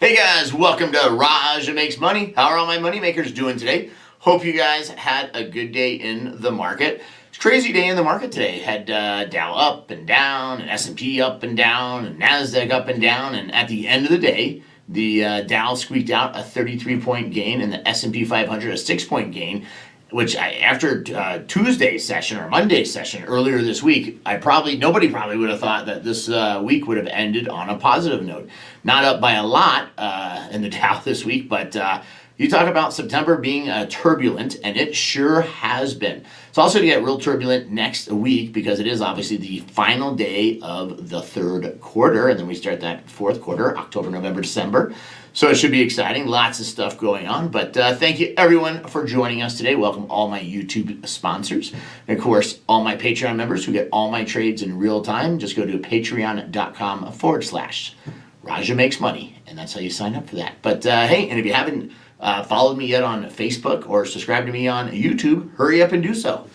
Hey guys, welcome to Raja Makes Money. How are all my money makers doing today? Hope you guys had a good day in the market. It's a crazy day in the market today. Had Dow up and down, and S&P up and down, and NASDAQ up and down, and at the end of the day, the Dow squeaked out a 33-point gain, and the S&P 500 a 6-point gain, which after Tuesday's session or Monday's session earlier this week, nobody probably would have thought that this week would have ended on a positive note. Not up by a lot in the Dow this week, but you talk about September being turbulent, and it sure has been. It's also going to get real turbulent next week because it is obviously the final day of the third quarter, and then we start that fourth quarter, October, November, December. So it should be exciting. Lots of stuff going on. But thank you, everyone, for joining us today. Welcome all my YouTube sponsors. And, of course, all my Patreon members who get all my trades in real time. Just go to patreon.com/Raja Makes Money. And that's how you sign up for that. But, hey, and if you haven't followed me yet on Facebook or subscribed to me on YouTube, hurry up and do so.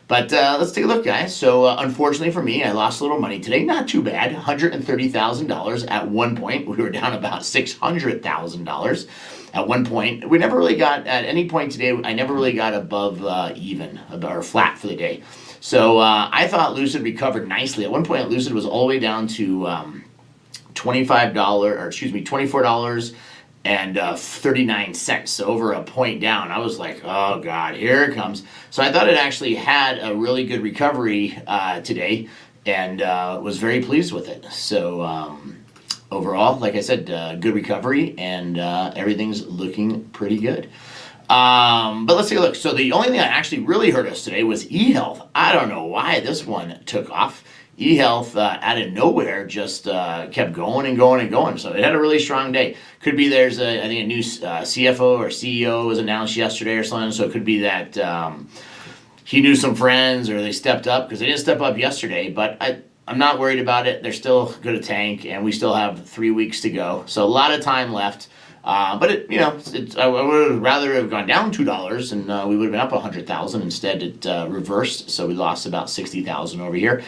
But let's take a look, guys. So unfortunately for me, I lost a little money today. Not too bad, $130,000 at one point. We were down about $600,000 at one point. We never really got, at any point today, I never really got above even, or flat for the day. So I thought Lucid recovered nicely. At one point, Lucid was all the way down to $24 and 39 cents, so over a point down. I was like, oh God, here it comes. So I thought it actually had a really good recovery today, and was very pleased with it. So overall, like I said, good recovery, and everything's looking pretty good. But let's take a look. So the only thing that actually really hurt us today was eHealth. I don't know why this one took off. eHealth out of nowhere just kept going and going and going. So it had a really strong day. Could be there's I think a new CFO or CEO was announced yesterday or something. So it could be that he knew some friends or they stepped up, because they didn't step up yesterday. But I'm not worried about it. They're still going to tank, and we still have 3 weeks to go. So a lot of time left. But I would rather have gone down $2 and we would have been up 100,000. Instead, it reversed. So we lost about 60,000 over here.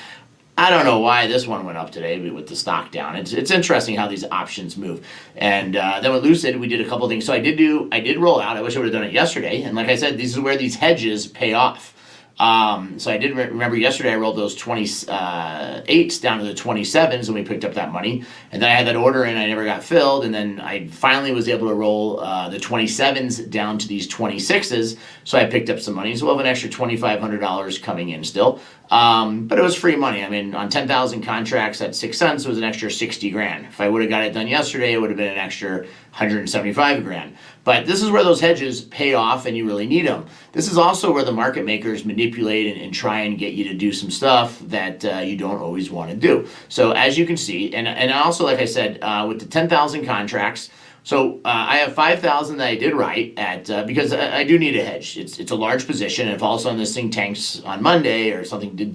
I don't know why this one went up today with the stock down. It's interesting how these options move. And then with Lucid, we did a couple of things. So I did roll out. I wish I would have done it yesterday. And like I said, this is where these hedges pay off. So I did remember yesterday I rolled those 28s down to the 27s, and we picked up that money. And then I had that order and I never got filled. And then I finally was able to roll the 27s down to these 26s. So I picked up some money. So we'll have an extra $2,500 coming in still. But it was free money. I mean, on 10,000 contracts at 6 cents, it was an extra 60 grand. If I would have got it done yesterday, it would have been an extra 175 grand. But this is where those hedges pay off, and you really need them. This is also where the market makers manipulate and try and get you to do some stuff that you don't always want to do. So as you can see, and also, like I said, with the 10,000 contracts, so I have 5,000 that I did right at because I do need a hedge. It's a large position, and if all of a sudden this thing tanks on Monday or something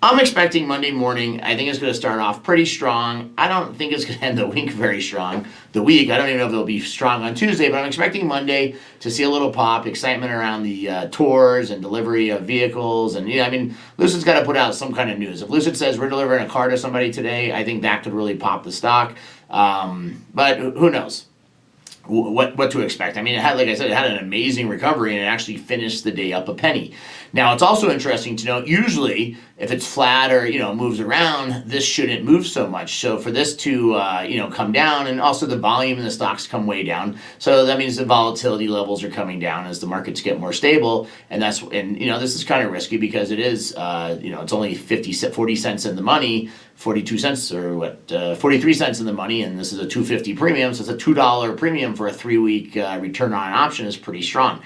I'm expecting Monday morning. I think it's going to start off pretty strong. I don't think it's going to end the week very strong. I don't even know if it'll be strong on Tuesday, but I'm expecting Monday to see a little pop, excitement around the tours and delivery of vehicles. And I mean, Lucid's got to put out some kind of news. If Lucid says we're delivering a car to somebody today, I think that could really pop the stock. But who knows what to expect. I mean, like I said, it had an amazing recovery, and it actually finished the day up a penny. Now, it's also interesting to note, usually if it's flat or moves around, this shouldn't move so much. So for this to come down, and also the volume in the stocks come way down, so that means the volatility levels are coming down as the markets get more stable. And this is kind of risky because it is it's only 40 cents in the money, 42 cents or 43 cents in the money, and this is a $2.50 premium, so it's a $2 premium for a 3-week return on an option is pretty strong.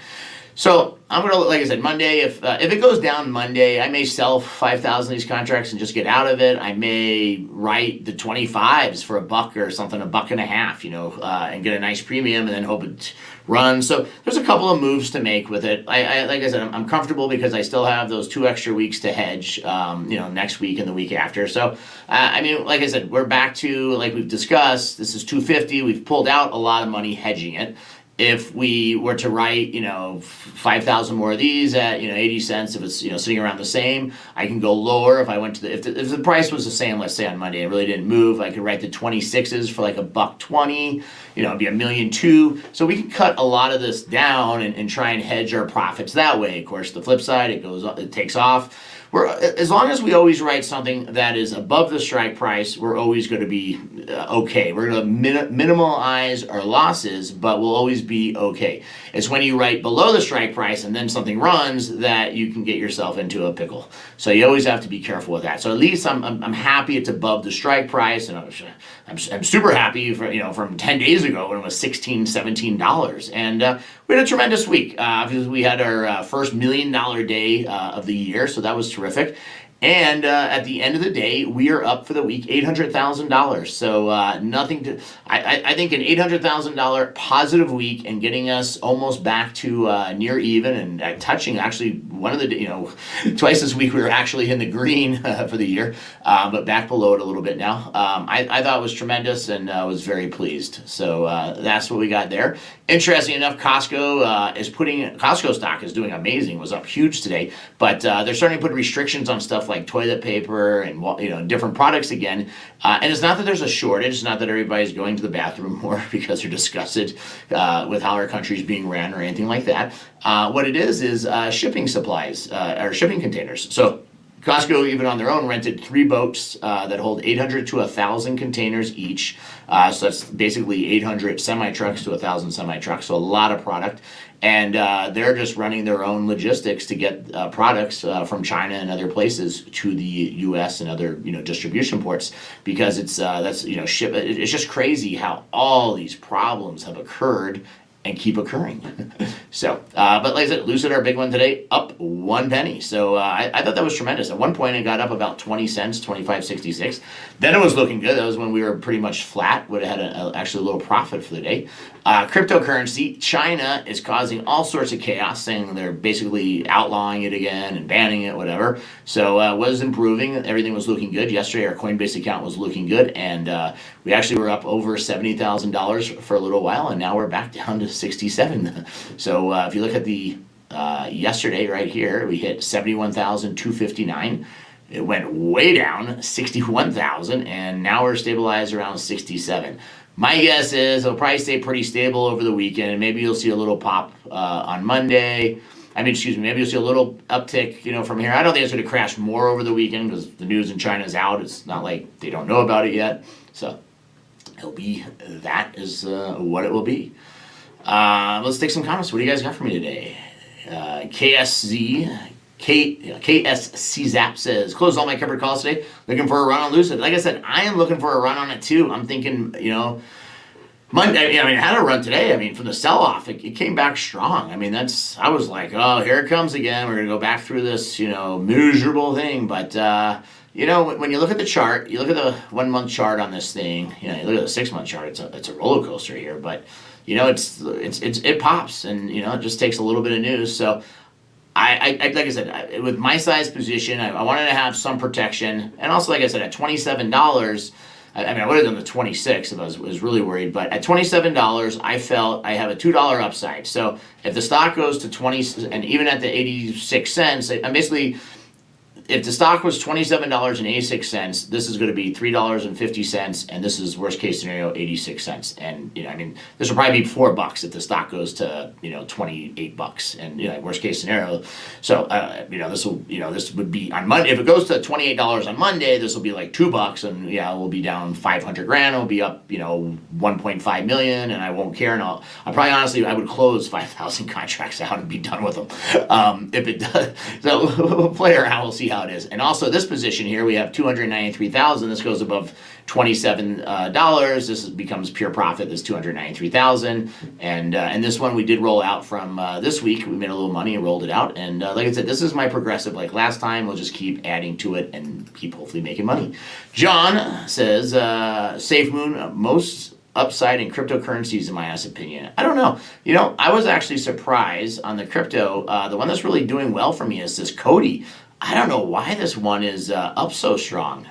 So I'm gonna, like I said, Monday. If it goes down Monday, I may sell 5,000 of these contracts and just get out of it. I may write the 25s for $1 or something, $1.50, and get a nice premium, and then hope it runs. So there's a couple of moves to make with it. I like I said, I'm comfortable because I still have those 2 extra weeks to hedge. Next week and the week after. So I mean, like I said, we're back to, like we've discussed. This is 250. We've pulled out a lot of money hedging it. if we were to write, 5,000 more of these at, 80 cents, if it's, sitting around the same, I can go lower. If I went to if the price was the same, let's say on Monday, it really didn't move, I could write the 26s for like $1.20, it'd be $1.2 million. So we can cut a lot of this down and try and hedge our profits that way. Of course, the flip side, it takes off. As long as we always write something that is above the strike price, we're always going to be okay. We're going to minimize our losses, but we'll always be okay. It's when you write below the strike price and then something runs that you can get yourself into a pickle. So you always have to be careful with that. So at least I'm happy it's above the strike price, and I'm super happy from 10 days ago when it was $16, $17, and we had a tremendous week. Obviously, we had our first $1 million day of the year, so that was terrific. And at the end of the day, we are up for the week $800,000. So nothing to. I think an $800,000 positive week and getting us almost back to near even and touching actually one of the twice this week we were actually in the green for the year, but back below it a little bit now. I thought it was tremendous and was very pleased. So that's what we got there. Interesting enough, Costco stock is doing amazing. It was up huge today, but they're starting to put restrictions on stuff like toilet paper and different products again. And it's not that there's a shortage. It's not that everybody's going to the bathroom more because they're disgusted with how our country's being ran or anything like that. What it is shipping supplies or shipping containers. So Costco, even on their own, rented 3 boats that hold 800 to 1,000 containers each. So that's basically 800 semi-trucks to 1,000 semi-trucks, so a lot of product. And they're just running their own logistics to get products from China and other places to the U.S. and other distribution ports, because it's just crazy how all these problems have occurred and keep occurring. So, but like I said, Lucid, our big one today, up 1 penny. So I thought that was tremendous. At one point, it got up about 20 cents, 25.66. Then it was looking good. That was when we were pretty much flat. Would have had actually a little profit for the day. Cryptocurrency, China is causing all sorts of chaos, saying they're basically outlawing it again and banning it, whatever. So it was improving. Everything was looking good. Yesterday, our Coinbase account was looking good, and we actually were up over $70,000 for a little while, and now we're back down to 67. So if you look at the yesterday right here, we hit 71,259. It went way down, 61,000, and now we're stabilized around 67. My guess is it'll probably stay pretty stable over the weekend, and maybe you'll see a little pop on Monday. Maybe you'll see a little uptick, from here. I don't think it's going to crash more over the weekend because the news in China is out. It's not like they don't know about it yet. So that is what it will be. Let's take some comments. What do you guys got for me today? KSC Zap says, closed all my covered calls today. Looking for a run on Lucid. Like I said, I am looking for a run on it too. I'm thinking, Monday, it had a run today. From the sell-off, it came back strong. I was like, oh, here it comes again. We're going to go back through this, miserable thing. But, when you look at the chart, you look at the 1 month chart on this thing, you look at the 6 month chart, it's a roller coaster here. But, it pops, and, it just takes a little bit of news. So, I like I said, with my size position, I wanted to have some protection. And also, like I said, at $27, I would have done the 26 if I was really worried. But at $27, I felt I have a $2 upside. So if the stock goes to 20, and even at the 86 cents, I'm basically, if the stock was $27.86, this is going to be $3.50, and this is worst case scenario 86 cents. And this will probably be $4 if the stock goes to $28, and worst case scenario. So this would be on Monday. If it goes to $28 on Monday, this will be like $2, and we'll be down 500 grand. It'll be up 1.5 million, and I won't care. And I'll probably honestly I would close 5,000 contracts out and be done with them if it does. So we'll play around. We'll see how it is. And also this position here, we have 293,000. This goes above $27. This becomes pure profit. This 293,000. And this one we did roll out from this week. We made a little money and rolled it out. And like I said, this is my progressive. Like last time, we'll just keep adding to it and keep hopefully making money. John says, Safe Moon, most upside in cryptocurrencies in my honest opinion. I don't know. I was actually surprised on the crypto. The one that's really doing well for me is this Cody. I don't know why this one is up so strong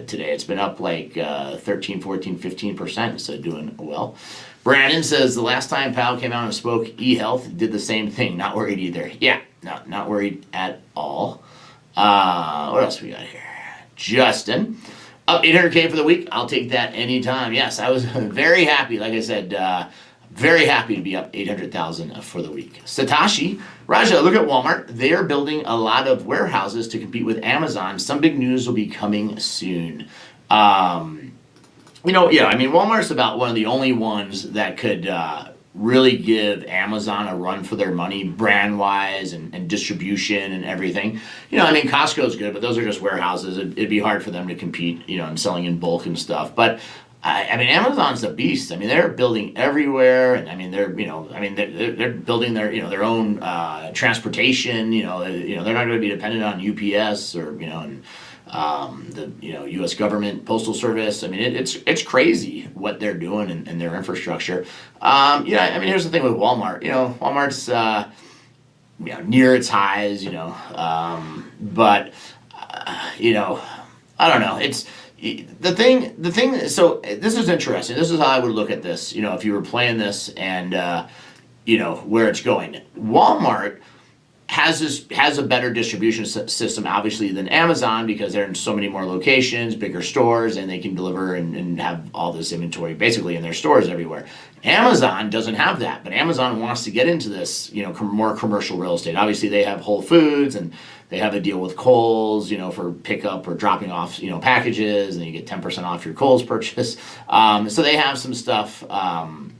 today. It's been up like 13, 14, 15%, so doing well. Brandon says the last time Powell came out and spoke, eHealth did the same thing. Not worried either. Yeah, no, not worried at all. What else we got here? Justin, up 800K for the week. I'll take that anytime. Yes, I was very happy. Like I said, very happy to be up 800,000 for the week. Satoshi, Raja, look at Walmart. They are building a lot of warehouses to compete with Amazon. Some big news will be coming soon. Yeah, I mean, Walmart's about one of the only ones that could really give Amazon a run for their money, brand-wise and distribution and everything. I mean, Costco's good, but those are just warehouses. It'd be hard for them to compete, and selling in bulk and stuff. But I mean, Amazon's a beast. I mean, they're building everywhere, and I mean, they're building their own transportation. They're not going to be dependent on UPS or the U.S. government postal service. I mean, it's crazy what they're doing and their infrastructure. I mean, here's the thing with Walmart. Walmart's near its highs. But I don't know. It's the thing. So this is interesting. This is how I would look at this. If you were playing this and where it's going. Walmart has a better distribution system, obviously, than Amazon because they're in so many more locations, bigger stores, and they can deliver and have all this inventory basically in their stores everywhere. Amazon doesn't have that, but Amazon wants to get into this, more commercial real estate. Obviously, they have Whole Foods and they have a deal with Kohl's, for pickup or dropping off, packages, and you get 10% off your Kohl's purchase. So they have some stuff, going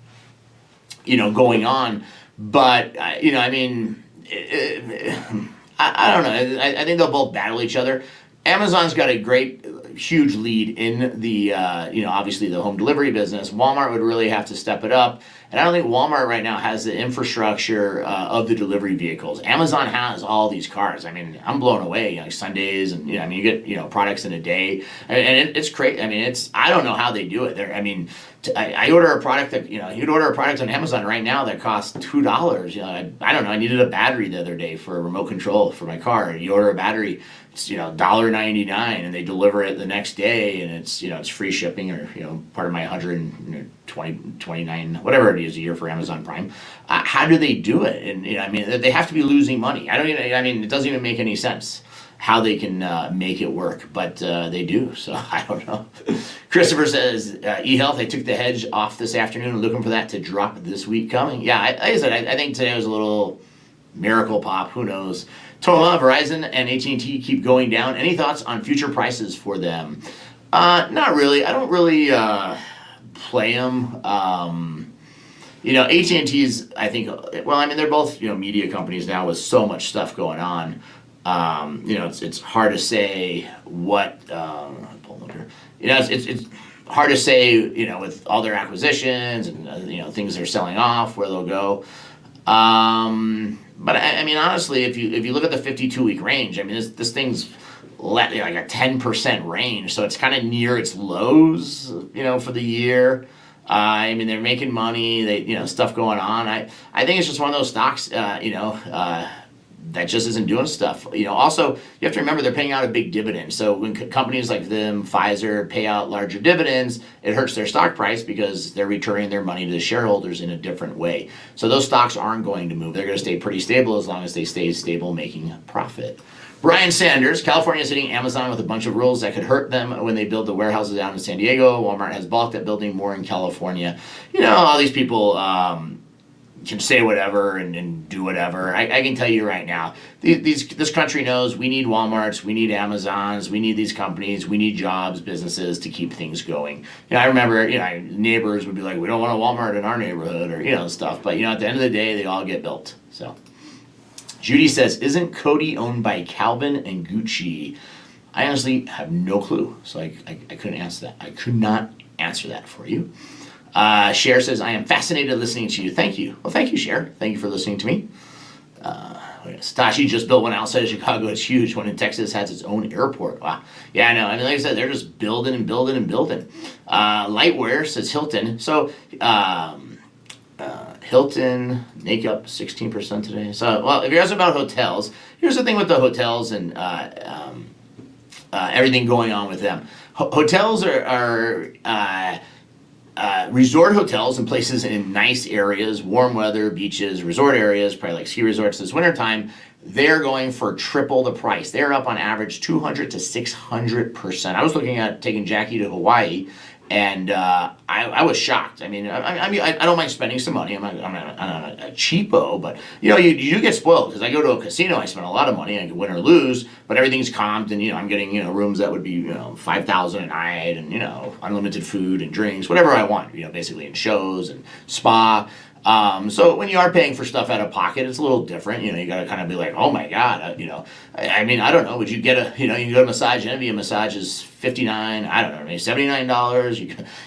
on, but I mean. I don't know. I think they'll both battle each other. Amazon's got a great, huge lead in the, obviously the home delivery business. Walmart would really have to step it up. And I don't think Walmart right now has the infrastructure of the delivery vehicles. Amazon has all these cars. I mean, I'm blown away. Sundays and you get products in a day, and it's crazy. I mean, I don't know how they do it. I mean, I order a product that you'd order a product on Amazon right now that costs $2. I don't know. I needed a battery the other day for a remote control for my car. You order a battery, it's $1.99, and they deliver it the next day, and it's free shipping or part of my 129 whatever it is a year for Amazon Prime. How do they do it? And I mean, they have to be losing money. It doesn't even make any sense how they can make it work, but they do. So I don't know. Christopher says, eHealth, I took the hedge off this afternoon, looking for that to drop this week coming. Yeah, like I said, I think today was a little miracle pop. Who knows? Toma, Verizon, and AT&T keep going down. Any thoughts on future prices for them? Not really. I don't really play them. AT&T's, I think, they're both, media companies now with so much stuff going on. It's hard to say what, it's hard to say, with all their acquisitions and, things they're selling off, where they'll go. But I mean, honestly, if you look at the 52-week range, I mean, this thing's like a 10% range, so it's kind of near its lows, for the year. I mean, they're making money, stuff going on. I think it's just one of those stocks, that just isn't doing stuff. Also, you have to remember they're paying out a big dividend. So when companies like them, Pfizer, pay out larger dividends, it hurts their stock price because they're returning their money to the shareholders in a different way. So those stocks aren't going to move. They're going to stay pretty stable as long as they stay stable making profit. Brian Sanders, California is hitting Amazon with a bunch of rules that could hurt them when they build the warehouses out in San Diego. Walmart has balked at building more in California. All these people can say whatever and do whatever. I can tell you right now, this country knows we need Walmarts, we need Amazons, we need these companies, we need jobs, businesses to keep things going. I remember, neighbors would be like, we don't want a Walmart in our neighborhood or, stuff. But, at the end of the day, they all get built. So Judy says, isn't Cody owned by Calvin and Gucci? I honestly have no clue. So I couldn't answer that. I could not answer that for you. Cher says, I am fascinated listening to you. Thank you. Well, thank you, Cher. Thank you for listening to me. Satashi just built one outside of Chicago. It's huge. One in Texas has its own airport. Wow. Yeah, I know. I mean, like I said, they're just building and building and building. Lightwear says Hilton. So, Hilton, make up 16% today. So, well, if you're asking about hotels, here's the thing with the hotels and everything going on with them. Hotels are resort hotels in places in nice areas, warm weather, beaches, resort areas, probably like ski resorts this wintertime. They're going for triple the price. They're up on average 200 to 600%. I was looking at taking Jackie to Hawaii, and I was shocked. I mean, I don't mind spending some money. I'm not a cheapo, but you do get spoiled because I go to a casino. I spend a lot of money. I can win or lose, but everything's comped, and I'm getting rooms that would be $5,000 a night, and unlimited food and drinks, whatever I want. Basically in shows and spa. So when you are paying for stuff out of pocket, it's a little different. You got to kind of be like, oh my God, I mean, I don't know. Would you get you can go to Massage Envy. A massage is $59. I don't know, maybe $79.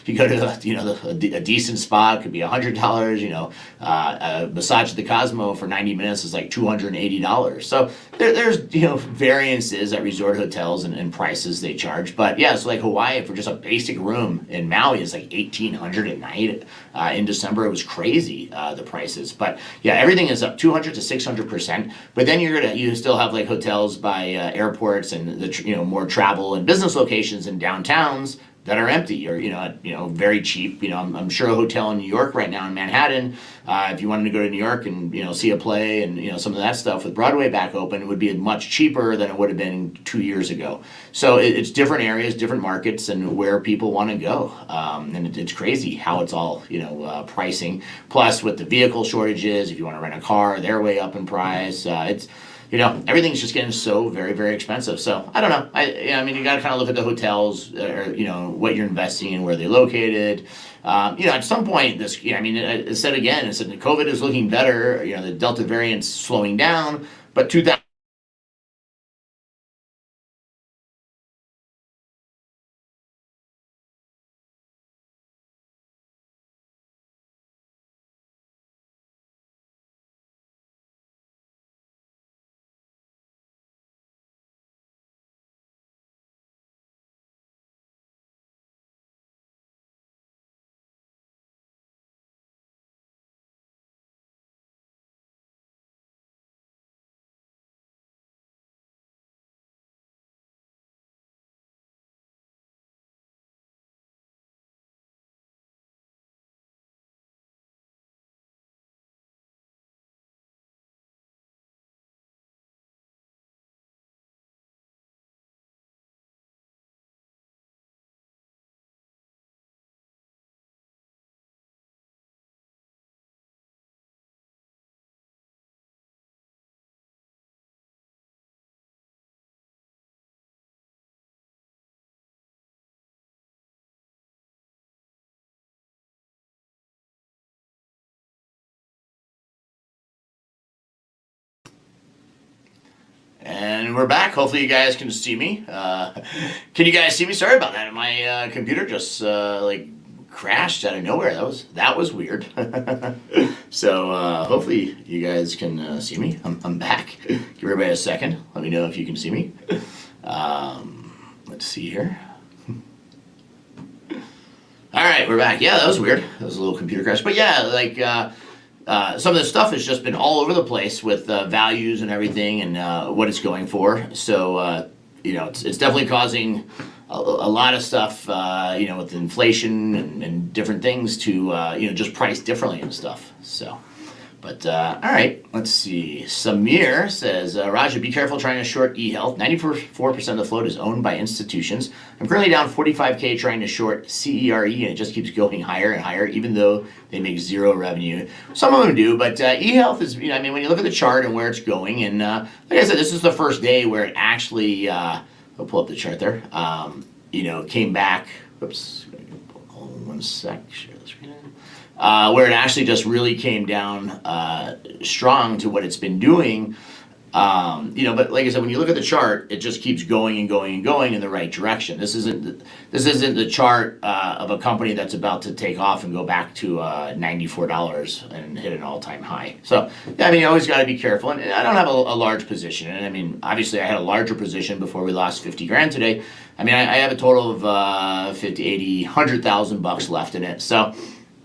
You go to a decent spa, it could be $100. A massage at the Cosmo for 90 minutes is like $280. So there's variances at resort hotels and prices they charge. But yeah, so like Hawaii for just a basic room in Maui is like $1,800 a night. In December it was crazy the prices. But yeah, everything is up 200 to 600%. But then you still have like hotels by airports and the more travel and business locations in downtowns that are empty or very cheap. I'm sure a hotel in New York right now in Manhattan, if you wanted to go to New York and see a play and some of that stuff with Broadway back open, it would be much cheaper than it would have been 2 years ago. So it's different areas, different markets, and where people want to go. And it's crazy how it's all pricing. Plus with the vehicle shortages, if you want to rent a car, they're way up in price. Everything's just getting so very, very expensive. So I don't know. I mean, you got to kind of look at the hotels, or what you're investing in, where they're located. At some point, it said again, it said COVID is looking better. The Delta variant's slowing down, but 2000. And we're back. Hopefully you guys can see me. Can you guys see me? Sorry about that. My computer just crashed out of nowhere. That was weird. So hopefully you guys can see me. I'm back. Give everybody a second. Let me know if you can see me. Let's see here. All right, we're back. Yeah, that was weird. That was a little computer crash. But yeah, some of this stuff has just been all over the place with values and everything and what it's going for. So, it's definitely causing a lot of stuff, with inflation and different things to, just price differently and stuff. So, but all right, let's see. Samir says, Raja, be careful trying to short eHealth. 94% of the float is owned by institutions. I'm currently down 45K trying to short CERE, and it just keeps going higher and higher, even though they make zero revenue. Some of them do, but eHealth is, when you look at the chart and where it's going, and like I said, this is the first day where it actually, I'll pull up the chart there, came back. Whoops, hold on one sec, share the screen. Where it actually just really came down strong to what it's been doing. But like I said, when you look at the chart, it just keeps going and going and going in the right direction. This isn't the chart of a company that's about to take off and go back to $94 and hit an all-time high. So you always got to be careful. And I don't have a large position. And obviously, I had a larger position before we lost 50 grand today. I have a total of 50, 80, 100,000 bucks left in it. So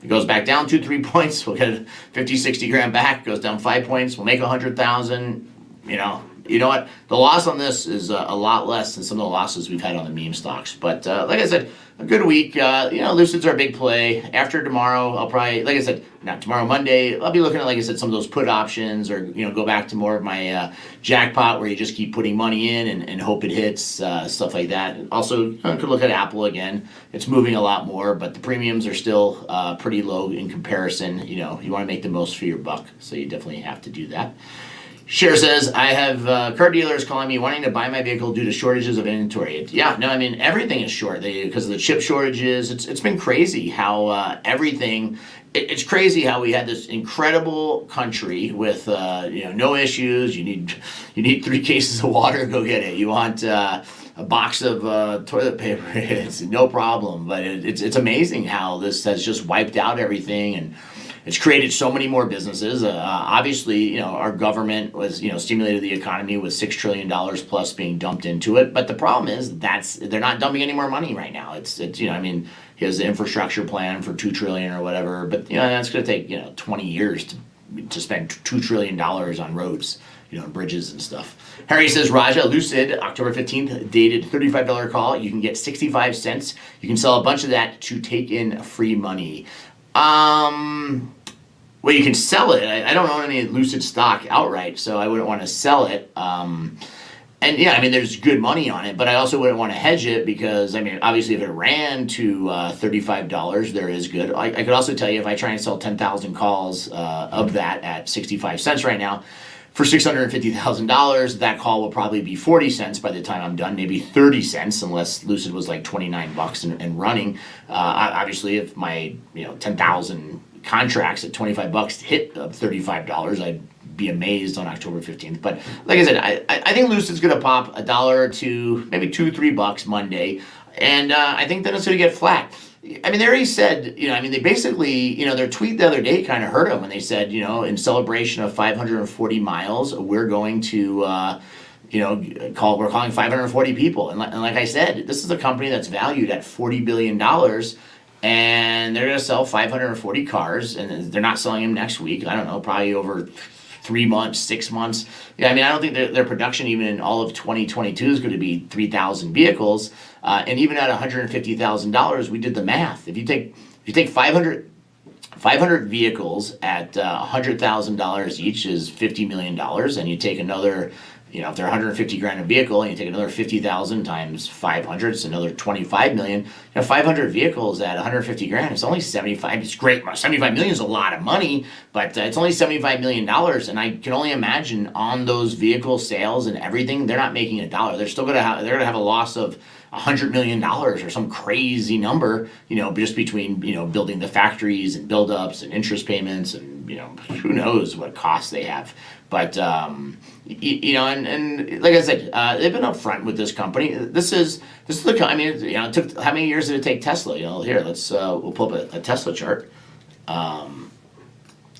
It goes back down 2-3 points. We'll get 50, 60 grand back. Goes down 5 points. We'll make 100,000. You know what? The loss on this is a lot less than some of the losses we've had on the meme stocks. But like I said, a good week. Lucid's our big play. After tomorrow, I'll probably, like I said, not tomorrow, Monday, I'll be looking at, like I said, some of those put options, or go back to more of my jackpot where you just keep putting money in and hope it hits, stuff like that. Also, could look at Apple again. It's moving a lot more, but the premiums are still pretty low in comparison. You want to make the most for your buck, so you definitely have to do that. Cher says, I have car dealers calling me wanting to buy my vehicle due to shortages of inventory. Everything is short because of the chip shortages. It's been crazy how everything. It's crazy how we had this incredible country with no issues. You need 3 cases of water, go get it. You want a box of toilet paper, it's no problem. But it's amazing how this has just wiped out everything, and it's created so many more businesses. Obviously, our government was, stimulated the economy with $6 trillion plus being dumped into it. But the problem is they're not dumping any more money right now. He has the infrastructure plan for $2 trillion or whatever. But that's going to take 20 years to spend $2 trillion on roads, bridges and stuff. Harry says, Raja, Lucid, October 15th, dated $35 call. You can get 65 cents. You can sell a bunch of that to take in free money. Well, you can sell it. I don't own any Lucid stock outright, so I wouldn't want to sell it. There's good money on it, but I also wouldn't want to hedge it because, obviously if it ran to $35, there is good. I could also tell you if I try and sell 10,000 calls of that at 65 cents right now, for $650,000, that call will probably be 40 cents by the time I'm done, maybe 30 cents, unless Lucid was like 29 bucks and running. Obviously, if my 10,000 contracts at 25 bucks hit $35, I'd be amazed on October 15th. But like I said, I think Lucid's going to pop $1 or $2, maybe $2-3 Monday, and I think then it's going to get flat. They already said, they basically, their tweet the other day kind of hurt them when they said, in celebration of 540 miles, we're going to, we're calling 540 people. And like I said, this is a company that's valued at $40 billion, and they're going to sell 540 cars, and they're not selling them next week. I don't know, probably over 3 months, 6 months. I don't think their production even in all of 2022 is going to be 3,000 vehicles. And even at $150,000, we did the math. If you take 500 vehicles at $100,000 each is $50 million, and you take another, if they're 150 grand a vehicle, and you take another 50,000 times 500, it's another 25 million. 500 vehicles at 150 grand, it's only 75. It's great. 75 million is a lot of money, but it's only $75 million, and I can only imagine on those vehicle sales and everything, they're not making $1. They're still gonna have a loss of $100 million or some crazy number, just between, building the factories and build-ups and interest payments and, who knows what costs they have. But, and like I said, they've been upfront with this company. This is the, it took, how many years did it take Tesla? Here, we'll pull up a Tesla chart. And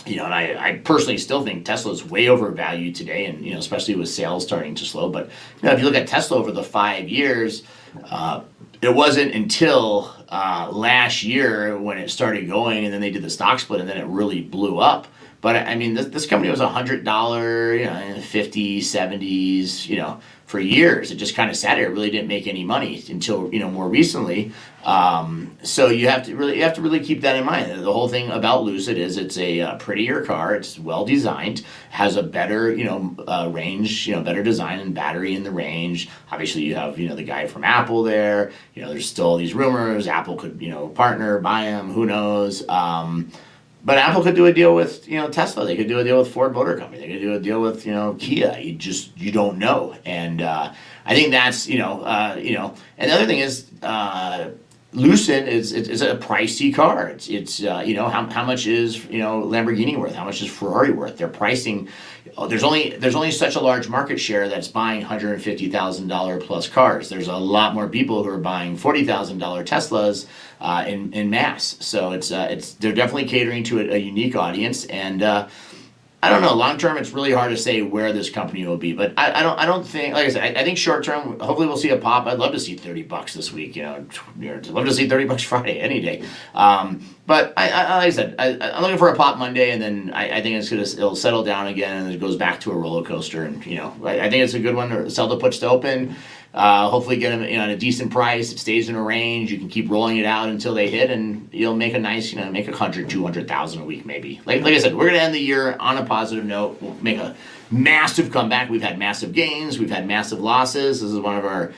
I personally still think Tesla's way overvalued today, and especially with sales starting to slow. But if you look at Tesla over the 5 years, it wasn't until last year when it started going, and then they did the stock split, and then it really blew up. But this company was $100, in the 50s, 70s, for years. It just kind of sat here. It really didn't make any money until more recently. So you have to really keep that in mind. The whole thing about Lucid is it's a prettier car. It's well designed, has a better range, better design and battery in the range. Obviously, you have the guy from Apple there. There's still these rumors Apple could partner, buy them. Who knows? But Apple could do a deal with Tesla. They could do a deal with Ford Motor Company. They could do a deal with Kia. You don't know. And I think that's And the other thing is Lucid is a pricey car. It's how much is Lamborghini worth? How much is Ferrari worth? They're pricing. There's only such a large market share that's buying $150,000 plus cars. There's a lot more people who are buying $40,000 Teslas in mass. So they're definitely catering to a unique audience, and I don't know. Long term, it's really hard to say where this company will be, but I don't think, like I said, I think short term, hopefully we'll see a pop. I'd love to see $30 this week. I'd love to see $30 Friday any day. But like I said, I'm looking for a pop Monday, and then I think it'll settle down again, and it goes back to a roller coaster. And I think it's a good one to sell the puts to open. Hopefully get them at a decent price. It stays in a range. You can keep rolling it out until they hit, and you'll make a nice, make 100, 200,000 a week maybe. Like I said, we're gonna end the year on a positive note. We'll make a massive comeback. We've had massive gains. We've had massive losses. This is one of our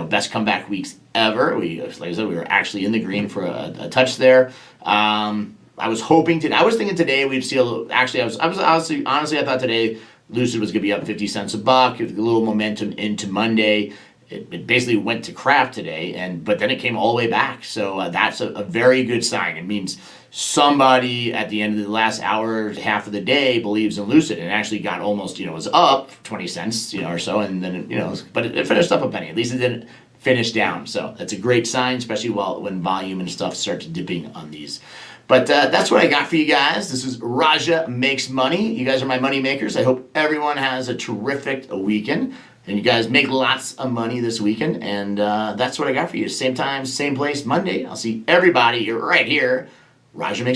best comeback weeks ever. Like I said, we were actually in the green for a touch there. I was thinking today we'd see a little. Actually, honestly, I thought today Lucid was going to be up 50 cents a buck, a little momentum into Monday. It basically went to crap today, but then it came all the way back. So that's a very good sign. It means somebody at the end of the last hour, half of the day, believes in Lucid, and actually got almost, was up 20 cents, or so, and then, but it finished up a penny. At least it didn't finish down. So that's a great sign, especially when volume and stuff starts dipping on these. But that's what I got for you guys. This is Raja Makes Money. You guys are my money makers. I hope everyone has a terrific weekend. And you guys make lots of money this weekend. And that's what I got for you. Same time, same place, Monday. I'll see everybody right here. Raja Makes